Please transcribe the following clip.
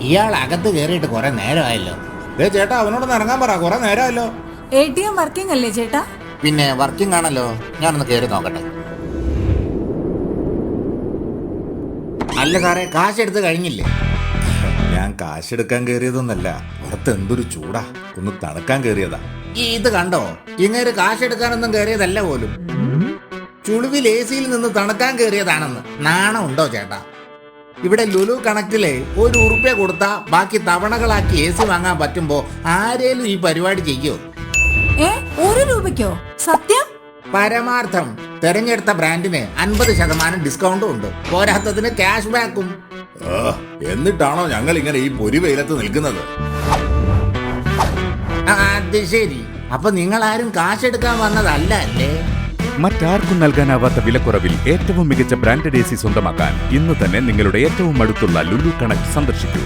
ഇയാൾ അകത്ത് കയറിയിട്ട് കുറെ നേരമായല്ലോ. ചേട്ടാ അവനോടൊന്ന് ഇറങ്ങാൻ പറ, കുറെ നേരമല്ലോ. ATM വർക്കിംഗ് അല്ലേ ചേട്ടാ? പിന്നെ വർക്കിംഗ് ആണല്ലോ. ഞാനൊന്ന് കയറി നോക്കട്ടെ. അല്ല സാറേ, കാശ് എടുത്ത് കഴിഞ്ഞില്ലേ? ഞാൻ കാശെടുക്കാൻ കയറിയതൊന്നല്ല, പുറത്ത് എന്തൊരു ചൂടാ, ഒന്ന് തണുക്കാൻ കയറിയതാ. ഇത് കണ്ടോ, ഇങ്ങേര് കാശ് എടുക്കാനൊന്നും കയറിയതല്ല പോലും. ചുളിവിൽ AC-യിൽ നിന്ന് തണുക്കാൻ കയറിയതാണെന്ന്. നാണം ഉണ്ടോ ചേട്ടാ? ഇവിടെ ലുലു കണക്റ്റിലെ ₹1 കൊടുത്താ ബാക്കി തവണകളാക്കി AC വാങ്ങാൻ പറ്റുമ്പോ ആരേലും ഈ പരിപാടി ചെയ്യോ? ₹1? സത്യം? പരമാർത്ഥം. തെരഞ്ഞെടുത്ത ബ്രാൻഡിന് 50% ഡിസ്കൗണ്ടും ഉണ്ട്. പോരാത്തതിന് ക്യാഷ് ബാക്കും. എന്നിട്ടാണോ ഞങ്ങൾ ഇങ്ങനെ ഈ പൊരി വെയിലത്ത് നിൽക്കുന്നത്? അത് ശരി. അപ്പൊ നിങ്ങൾ ആരും കാശെടുക്കാൻ വന്നതല്ല അല്ലേ? മറ്റാർക്കും നൽകാനാവാത്ത വിലക്കുറവിൽ ഏറ്റവും മികച്ച ബ്രാൻഡഡ് AC സ്വന്തമാക്കാൻ ഇന്ന് തന്നെ നിങ്ങളുടെ ഏറ്റവും അടുത്തുള്ള ലുലു കണക്ട് സന്ദർശിക്കൂ.